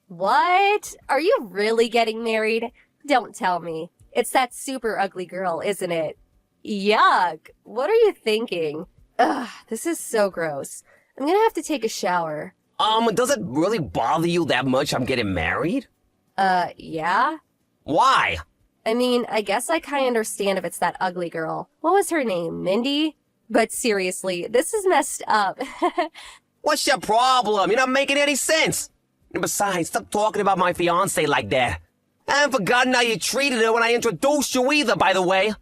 What? Are you really getting married? Don't tell me. It's that super ugly girl, isn't it? Yuck. What are you thinking? Ugh, this is so gross. I'm gonna have to take a shower. Does it really bother you that much I'm getting married? Yeah? Why? I mean, I guess I kinda understand if it's that ugly girl. What was her name? Mindy? But seriously, this is messed up. What's your problem? You're not making any sense. And besides, stop talking about my fiancé like that. I haven't forgotten how you treated her when I introduced you either, by the way.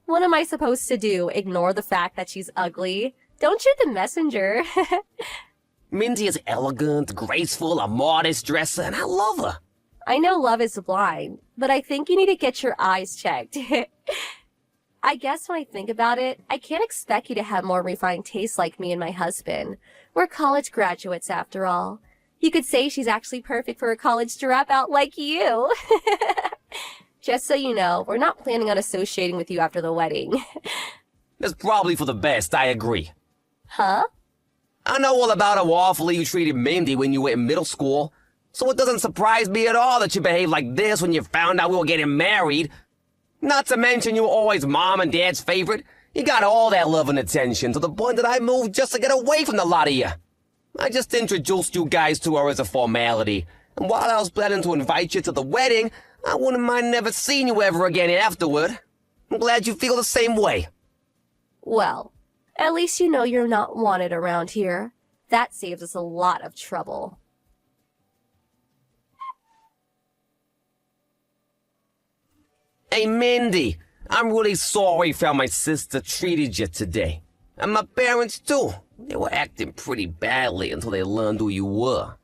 What am I supposed to do? Ignore the fact that she's ugly? Don't shoot the messenger. Mindy is elegant, graceful, a modest dresser, and I love her. I know love is blind, but I think you need to get your eyes checked. I guess when I think about it, I can't expect you to have more refined taste like me and my husband. We're college graduates after all. You could say she's actually perfect for a college dropout like you. Just so you know, we're not planning on associating with you after the wedding. That's probably for the best, I agree. Huh? I know all about how awfully you treated Mindy when you were in middle school, so it doesn't surprise me at all that you behaved like this when you found out we were getting married. Not to mention you were always Mom and Dad's favorite. You got all that love and attention to the point that I moved just to get away from the lot of you. I just introduced you guys to her as a formality, and while I was planning to invite you to the wedding, I wouldn't mind never seeing you ever again afterward. I'm glad you feel the same way. Well, at least you know you're not wanted around here. That saves us a lot of trouble. Hey, Mindy, I'm really sorry for how my sister treated you today. And my parents, too. They were acting pretty badly until they learned who you were.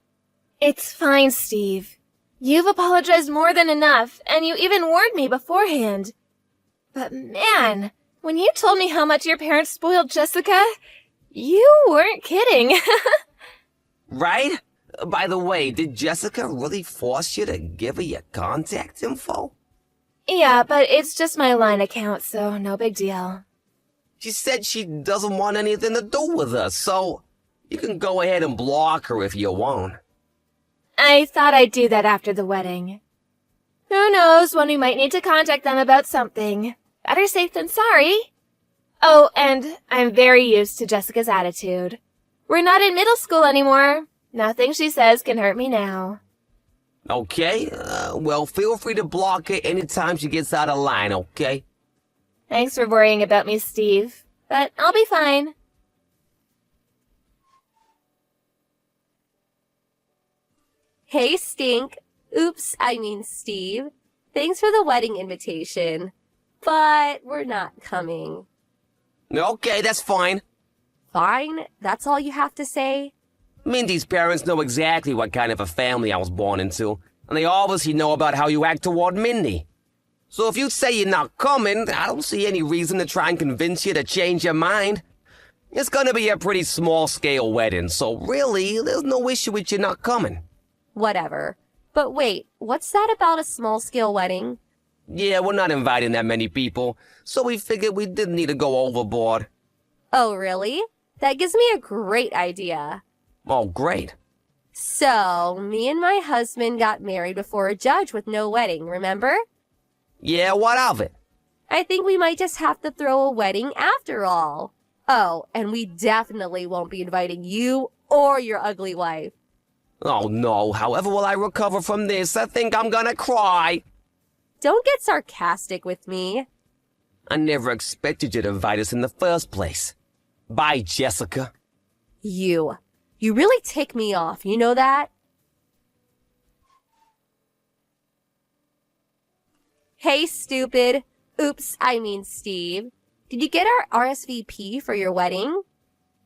It's fine, Steve. You've apologized more than enough, and you even warned me beforehand. But man, when you told me how much your parents spoiled Jessica, you weren't kidding. Right? By the way, did Jessica really force you to give her your contact info? Yeah, but it's just my line account, so no big deal. She said she doesn't want anything to do with us, so you can go ahead and block her if you want. I thought I'd do that after the wedding. Who knows when we might need to contact them about something. Better safe than sorry. Oh, and I'm very used to Jessica's attitude. We're not in middle school anymore. Nothing she says can hurt me now. Okay, well, feel free to block her anytime she gets out of line, okay? Thanks for worrying about me, Steve. But I'll be fine. Hey, Stink. Oops, I mean Steve. Thanks for the wedding invitation. But we're not coming. Okay, that's fine. Fine? That's all you have to say? Mindy's parents know exactly what kind of a family I was born into, and they obviously know about how you act toward Mindy. So if you say you're not coming, I don't see any reason to try and convince you to change your mind. It's gonna be a pretty small-scale wedding, so really, there's no issue with you not coming. Whatever. But wait, what's that about a small-scale wedding? Yeah, we're not inviting that many people, so we figured we didn't need to go overboard. Oh, really? That gives me a great idea. Oh, great. So, me and my husband got married before a judge with no wedding, remember? Yeah, what of it? I think we might just have to throw a wedding after all. Oh, and we definitely won't be inviting you or your ugly wife. Oh, no. However will I recover from this? I think I'm gonna cry. Don't get sarcastic with me. I never expected you to invite us in the first place. Bye, Jessica. You really tick me off, you know that? Hey, stupid. Oops, I mean Steve. Did you get our RSVP for your wedding?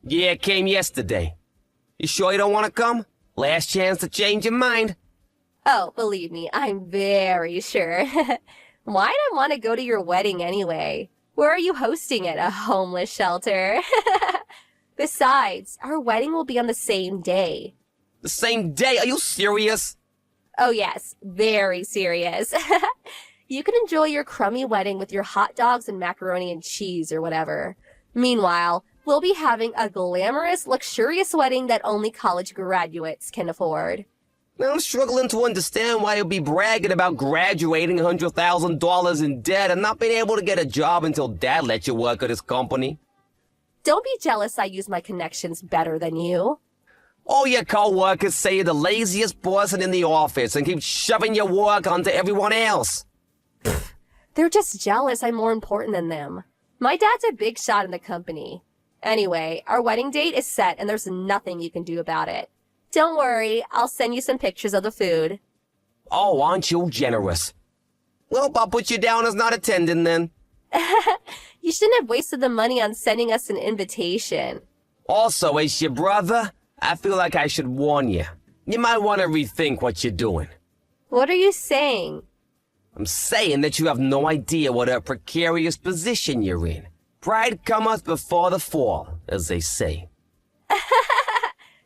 Yeah, it came yesterday. You sure you don't want to come? Last chance to change your mind. Oh, believe me, I'm very sure. Why'd I want to go to your wedding anyway? Where are you hosting it? A homeless shelter? Besides, our wedding will be on the same day. The same day? Are you serious? Oh yes, very serious. You can enjoy your crummy wedding with your hot dogs and macaroni and cheese or whatever. Meanwhile, we'll be having a glamorous, luxurious wedding that only college graduates can afford. I'm struggling to understand why you'll be bragging about graduating $100,000 in debt and not being able to get a job until Dad lets you work at his company. Don't be jealous I use my connections better than you. All your co-workers say you're the laziest person in the office and keep shoving your work onto everyone else. They're just jealous I'm more important than them. My dad's a big shot in the company. Anyway, our wedding date is set and there's nothing you can do about it. Don't worry, I'll send you some pictures of the food. Oh, aren't you generous? Well, I'll put you down as not attending then. You shouldn't have wasted the money on sending us an invitation. Also, as your brother, I feel like I should warn you. You might want to rethink what you're doing. What are you saying? I'm saying that you have no idea what a precarious position you're in. Pride cometh before the fall, as they say.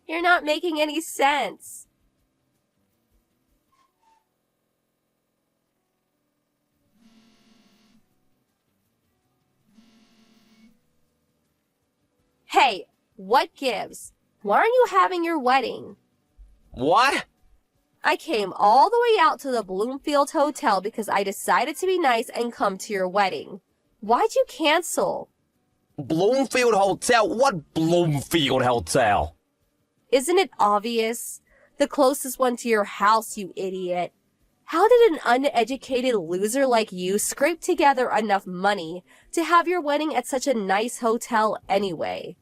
You're not making any sense. Hey, what gives? Why aren't you having your wedding? What? I came all the way out to the Bloomfield Hotel because I decided to be nice and come to your wedding. Why'd you cancel? Bloomfield Hotel? What Bloomfield Hotel? Isn't it obvious? The closest one to your house, you idiot. How did an uneducated loser like you scrape together enough money to have your wedding at such a nice hotel anyway?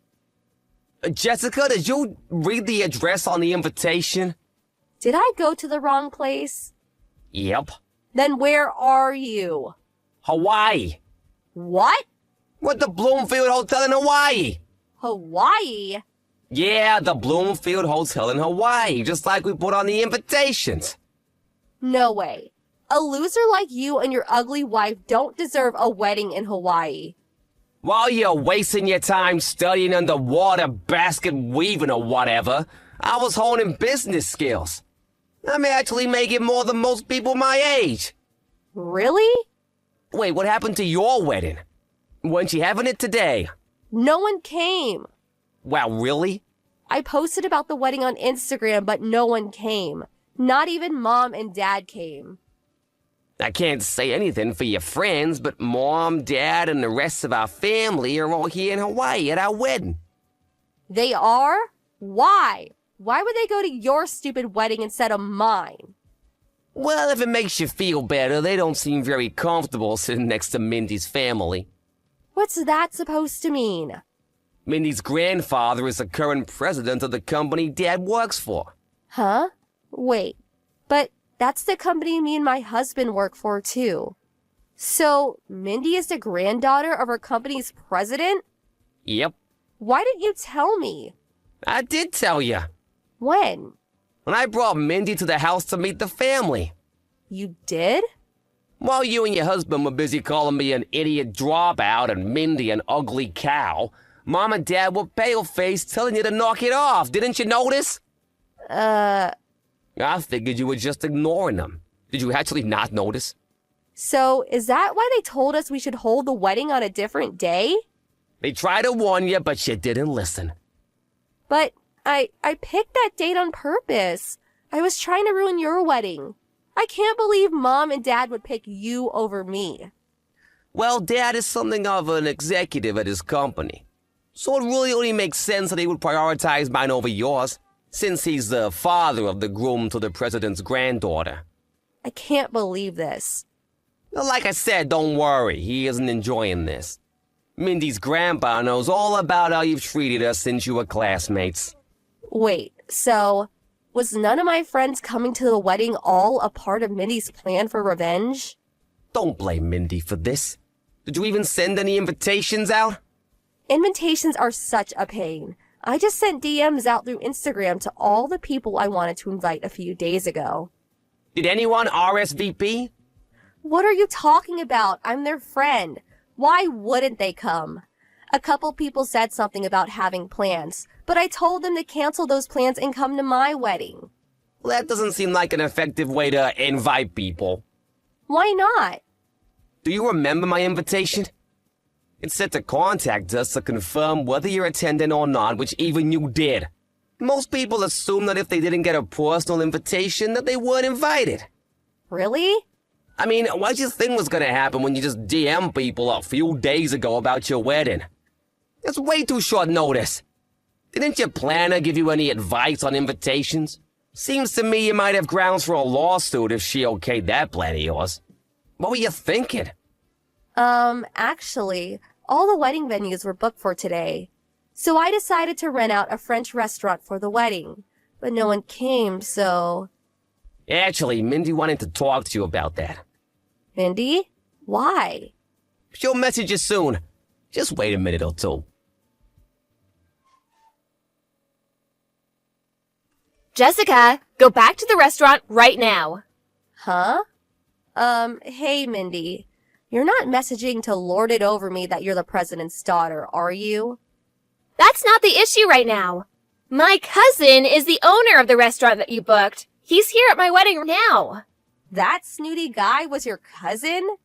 Jessica, did you read the address on the invitation? Did I go to the wrong place? Yep. Then where are you? Hawaii. What? What, the Bloomfield Hotel in Hawaii? Hawaii? Yeah, the Bloomfield Hotel in Hawaii, just like we put on the invitations. No way. A loser like you and your ugly wife don't deserve a wedding in Hawaii. While you're wasting your time studying underwater basket weaving or whatever, I was honing business skills. I'm actually making more than most people my age. Really? Wait, what happened to your wedding? Weren't you having it today? No one came. Wow, really? I posted about the wedding on Instagram, but no one came. Not even Mom and Dad came. I can't say anything for your friends, but Mom, Dad, and the rest of our family are all here in Hawaii at our wedding. They are? Why? Why would they go to your stupid wedding instead of mine? Well, if it makes you feel better, they don't seem very comfortable sitting next to Mindy's family. What's that supposed to mean? Mindy's grandfather is the current president of the company Dad works for. Huh? Wait, but that's the company me and my husband work for, too. So, Mindy is the granddaughter of our company's president? Yep, Why didn't you tell me? I did tell you. When? When I brought Mindy to the house to meet the family. You did? While you and your husband were busy calling me an idiot dropout and Mindy an ugly cow, Mom and Dad were pale-faced telling you to knock it off. Didn't you notice? I figured you were just ignoring them. Did you actually not notice? So, is that why they told us we should hold the wedding on a different day? They tried to warn you, but you didn't listen. But I picked that date on purpose. I was trying to ruin your wedding. I can't believe Mom and Dad would pick you over me. Well, Dad is something of an executive at his company. So it really only makes sense that he would prioritize mine over yours, since he's the father of the groom to the president's granddaughter. I can't believe this. Like I said, don't worry, he isn't enjoying this. Mindy's grandpa knows all about how you've treated us since you were classmates. Wait, so was none of my friends coming to the wedding all a part of Mindy's plan for revenge? Don't blame Mindy for this. Did you even send any invitations out? Invitations are such a pain. I just sent DMs out through Instagram to all the people I wanted to invite a few days ago. Did anyone RSVP? What are you talking about? I'm their friend. Why wouldn't they come? A couple people said something about having plans, but I told them to cancel those plans and come to my wedding. Well, that doesn't seem like an effective way to invite people. Why not? Do you remember my invitation? It said to contact us to confirm whether you're attending or not, which even you did. Most people assume that if they didn't get a personal invitation, that they weren't invited. Really? I mean, what did you think was gonna happen when you just DM people a few days ago about your wedding? That's way too short notice. Didn't your planner give you any advice on invitations? Seems to me you might have grounds for a lawsuit if she okayed that plan of yours. What were you thinking? Actually, all the wedding venues were booked for today. So I decided to rent out a French restaurant for the wedding. But no one came, so... Actually, Mindy wanted to talk to you about that. Mindy? Why? She'll message you soon. Just wait a minute or two. Jessica, go back to the restaurant right now. Huh? Hey, Mindy. You're not messaging to lord it over me that you're the president's daughter, are you? That's not the issue right now. My cousin is the owner of the restaurant that you booked. He's here at my wedding now. That snooty guy was your cousin?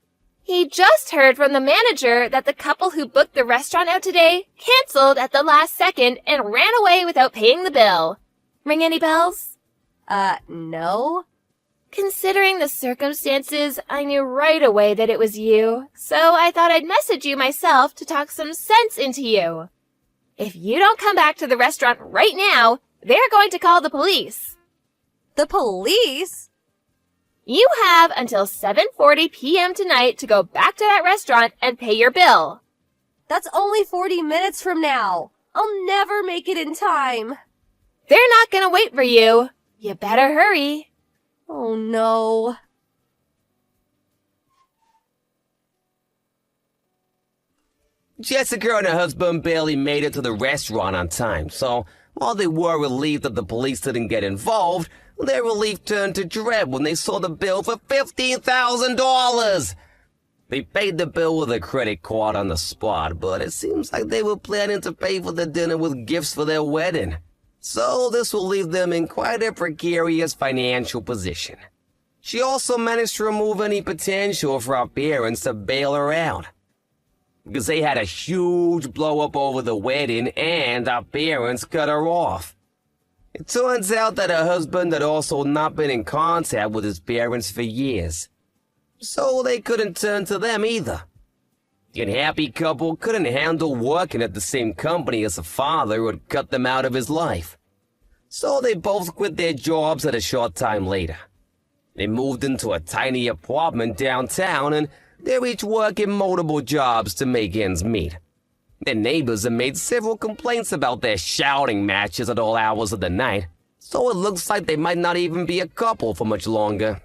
He just heard from the manager that the couple who booked the restaurant out today canceled at the last second and ran away without paying the bill. Ring any bells? No. Considering the circumstances, I knew right away that it was you, so I thought I'd message you myself to talk some sense into you. If you don't come back to the restaurant right now, they're going to call the police. The police? You have until 7:40 p.m. tonight to go back to that restaurant and pay your bill. That's only 40 minutes from now. I'll never make it in time. They're not gonna wait for you. You better hurry. Oh no. Jessica and her husband barely made it to the restaurant on time, so while they were relieved that the police didn't get involved, their relief turned to dread when they saw the bill for $15,000. They paid the bill with a credit card on the spot, but it seems like they were planning to pay for the dinner with gifts for their wedding. So this will leave them in quite a precarious financial position. She also managed to remove any potential for her parents to bail her out, because they had a huge blow-up over the wedding and our parents cut her off. It turns out that her husband had also not been in contact with his parents for years, so they couldn't turn to them either. The unhappy couple couldn't handle working at the same company as a father who had cut them out of his life, so they both quit their jobs at a short time later. They moved into a tiny apartment downtown, and they're each working multiple jobs to make ends meet. Their neighbors have made several complaints about their shouting matches at all hours of the night, so it looks like they might not even be a couple for much longer.